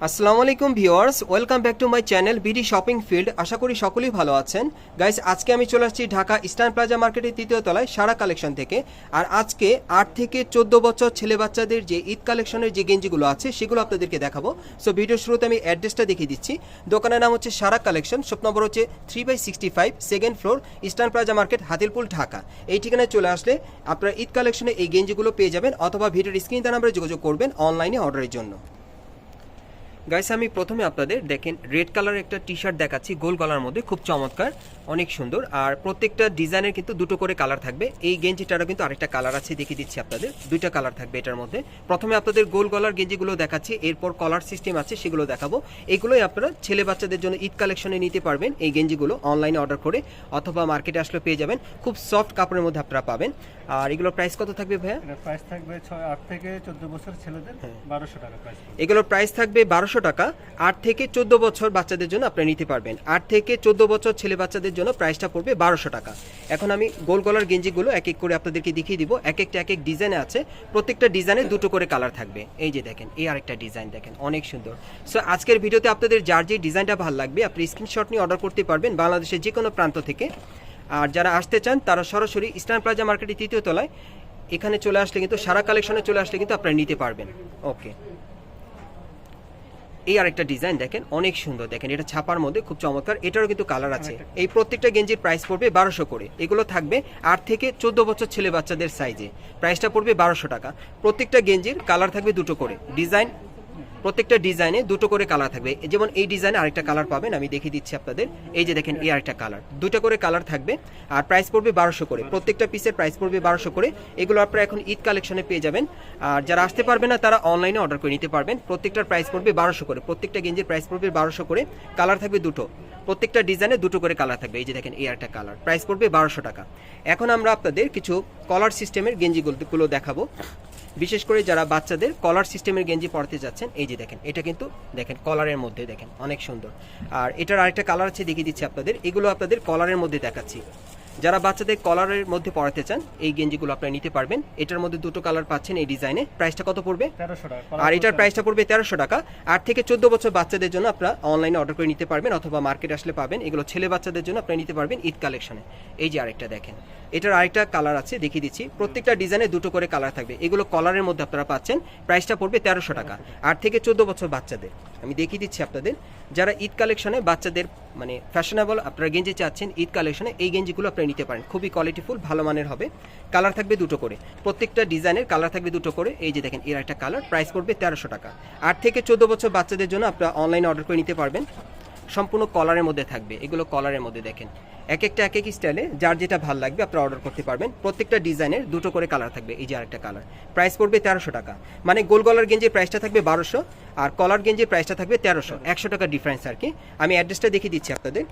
আসসালামু আলাইকুম viewers, welcome back to my channel BD shopping field. আশা করি সকলেই ভালো আছেন। গাইস, আজকে আমি চলে আসছি ঢাকা ইস্টার্ন প্লাজা মার্কেটের তৃতীয় তলায় সারা কালেকশন থেকে। আর আজকে 8 থেকে 14 বছর ছেলে বাচ্চাদের যে ঈদ কালেকশনের যে গেঞ্জিগুলো আছে সেগুলো আপনাদেরকে দেখাবো। সো ভিডিওর শুরুতে আমি অ্যাড্রেসটা দেখিয়ে দিচ্ছি। দোকানের নাম হচ্ছে সারা কালেকশন, শপ নম্বর হচ্ছে 3/65, second floor, eastern plaza market, Hatirpul, Dhaka. এই ঠিকানায় চলে আসলে আপনারা ঈদ কালেকশনে এই গেঞ্জিগুলো পেয়ে যাবেন, অথবা ভিডিওর স্ক্রিন নাম্বারে যোগাযোগ করবেন অনলাইনে অর্ডারের জন্য। গাইস, আমি প্রথমে আপনাদের দেখেন রেড কালার একটা টি শার্ট দেখাচ্ছি, গোল গলার মধ্যে, খুব চমৎকার, অনেক সুন্দর। আর প্রত্যেকটা ডিজাইনের কিন্তু দুটো করে কালার থাকবে। এই গেঞ্জিটারও কিন্তু আরেকটা কালার আছে, দেখিয়ে দিচ্ছি আপনাদের। দুইটা কালার থাকবে এটার মধ্যে। প্রথমে আপনাদের গোল গলার গেঞ্জিগুলো দেখাচ্ছি, এরপর কলার সিস্টেম আছে সেগুলো দেখাবো। এগুলোই আপনারা ছেলে বাচ্চাদের জন্য ঈদ কালেকশনে নিতে পারবেন। এই গেঞ্জিগুলো অনলাইনে অর্ডার করে অথবা মার্কেটে আসলে পেয়ে যাবেন। খুব সফট কাপড়ের মধ্যে আপনারা পাবেন। আর এগুলোর প্রাইস কত থাকবে ভাইয়া? প্রাইস থাকবে 8 থেকে 14 বছর ছেলেদের 1200 টাকা প্রাইস। এগুলোর প্রাইস থাকবে 1200 টাকা। 8 থেকে 14 বছর বাচ্চাদের জন্য আপনারা নিতে পারবেন। 8 থেকে 14 বছর ছেলে বাচ্চাদের জন্য প্রাইসটা পড়বে 1200 টাকা। এখন আমি গোল গলার গেঞ্জিগুলো এক এক করে আপনাদেরকে দেখিয়ে দিব। এক একটা এক এক ডিজাইনে আছে, প্রত্যেকটা ডিজাইনে দুটো করে কালার থাকবে। এই যে দেখেন, এই আরেকটা ডিজাইন দেখেন, অনেক সুন্দর। সো আজকের ভিডিওতে আপনাদের যার যে ডিজাইনটা ভালো লাগবে আপনি স্ক্রিনশট নিয়ে অর্ডার করতে পারবেন বাংলাদেশের যে কোনো প্রান্ত থেকে। আর যারা আসতে চান তারা সরাসরি ইস্টার্ন প্লাজা মার্কেটের তৃতীয় তলায় এখানে চলে আসলে কিন্তু সারা কালেকশনে চলে আসলে কিন্তু আপনারা নিতে পারবেন। ওকে, এই আরেকটা ডিজাইন দেখেন, অনেক সুন্দর। দেখেন, এটা ছাপার মধ্যে খুব চমৎকার। এটারও কিন্তু কালার আছে। এই প্রত্যেকটা গেঞ্জির প্রাইস পড়বে 1200 করে। এগুলো থাকবে 8 থেকে 14 বছর ছেলে বাচ্চাদের সাইজে। প্রাইসটা পড়বে 1200 টাকা। প্রত্যেকটা গেঞ্জির কালার থাকবে দুটো করে, ডিজাইন প্রত্যেকটা ডিজাইনে দুটো করে কালার থাকবে। যেমন এই ডিজাইনে আরেকটা কালার পাবেন, আমি দেখিয়ে দিচ্ছি আপনাদের। এই যে দেখেন, এই আরেকটা কালার, দুটো করে কালার থাকবে। আর প্রাইস পড়বে 1200 করে। প্রত্যেকটা পিসের প্রাইস পড়বে 1200 করে। এগুলো আপনারা এখন ঈদ কালেকশনে পেয়ে যাবেন। আর যারা আসতে পারবে না তারা অনলাইনে অর্ডার করে নিতে পারবেন। প্রত্যেকটার প্রাইস পড়বে 1200 করে। প্রত্যেকটা গেঞ্জির প্রাইস পড়বে 1200 করে। কালার থাকবে দুটো, প্রত্যেকটা ডিজাইনে দুটো করে কালার থাকবে। এই যে দেখেন, এই একটা কালার, প্রাইস পড়বে 1200 টাকা। এখন আমরা আপনাদের কিছু কলার সিস্টেমের গেঞ্জিগুলো দেখাবো, বিশেষ করে যারা বাচ্চাদের কলার সিস্টেমের গেঞ্জি পরতে যাচ্ছেন। এই যে দেখেন, এটা কিন্তু দেখেন কলারের মধ্যে, দেখেন অনেক সুন্দর। আর এটার আরেকটা কালার আছে, দেখিয়ে দিচ্ছি আপনাদের। এগুলো আপনাদের কলারের মধ্যে দেখাচ্ছি। যারা বাচ্চাদের কলারের মধ্যে পরাতে চান এই গেঞ্জিগুলো আপনারা নিতে পারবেন। এটার মধ্যে দুটো কালার পাচ্ছেন এই ডিজাইনে। প্রাইসটা কত পড়বে? 1300 টাকা। আর এটার প্রাইসটা পড়বে 1300 টাকা। 8 থেকে 14 বছর বাচ্চাদের জন্য আপনারা অনলাইনে অর্ডার করে নিতে পারবেন, অথবা মার্কেট আসলে পাবেন। এগুলো ছেলে বাচ্চাদের জন্য আপনারা নিতে পারবেন ঈদ কালেকশনে। এই যে আরেকটা দেখেন, এটার আরেকটা কালার আছে, দেখিয়ে দিচ্ছি। প্রত্যেকটা ডিজাইনে দুটো করে কালার থাকবে। এগুলো কলারের মধ্যে আপনারা পাচ্ছেন। প্রাইসটা পড়বে 1300 টাকা। 8 থেকে 14 বছর বাচ্চাদের আমি দেখিয়ে দিচ্ছি আপনাদের। যারা ঈদ কালেকশনে বাচ্চাদের মানে ফ্যাশনেবল আপনারা গেঞ্জি চাচ্ছেন ঈদ কালেকশনে, এই গেঞ্জিগুলো আপনারা নিতে পারেন। খুবই কোয়ালিটিফুল, ভালো মানের হবে। কালার থাকবে দুটো করে, প্রত্যেকটা ডিজাইনের কালার থাকবে দুটো করে। এই যে দেখেন, এর একটা কালার, প্রাইস পড়বে 1300 টাকা। 8 থেকে 14 বছর বাচ্চাদের জন্য আপনারা অনলাইনে অর্ডার করে নিতে পারবেন। সম্পূর্ণ কলারের মধ্যে থাকবে। এগুলো কলারের মধ্যে দেখেন, এক একটা এক এক স্টাইলে যার যেটা ভালো লাগবে আপনারা অর্ডার করতে পারবেন। প্রত্যেকটা ডিজাইনের দুটো করে কালার থাকবে। এই যে আরেকটা কালার, প্রাইস পড়বে 1300 টাকা। মানে গোল গলার গেঞ্জির প্রাইসটা থাকবে 1200, আর কলার গেঞ্জির প্রাইসটা থাকবে 1300। 100 টাকা ডিফারেন্স আর কি। আমি অ্যাড্রেসটা দেখিয়ে দিচ্ছি আপনাদের।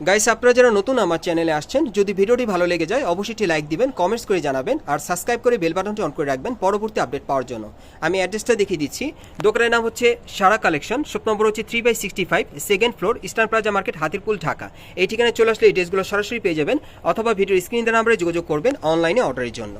গাইস, আপনারা যারা নতুন আমার চ্যানেলে আসছেন, যদি ভিডিওটি ভালো লেগে যায় অবশ্যই লাইক দিবেন, কমেন্টস করে জানাবেন, আর সাবস্ক্রাইব করে বেল বাটনটি অন করে রাখবেন পরবর্তী আপডেট পাওয়ার জন্য। আমি অ্যাড্রেসটা দেখিয়ে দিচ্ছি। দোকানের নাম হচ্ছে সারা কালেকশন, শপ নম্বর হচ্ছে 3/65, second floor, eastern plaza market, Hatirpul, Dhaka. এই ঠিকানায় চলে আসলে এই ড্রেসগুলো সরাসরি পেয়ে যাবেন, অথবা ভিডিওর স্ক্রিন নাম্বারে যোগাযোগ করবেন অনলাইনে অর্ডারের জন্য।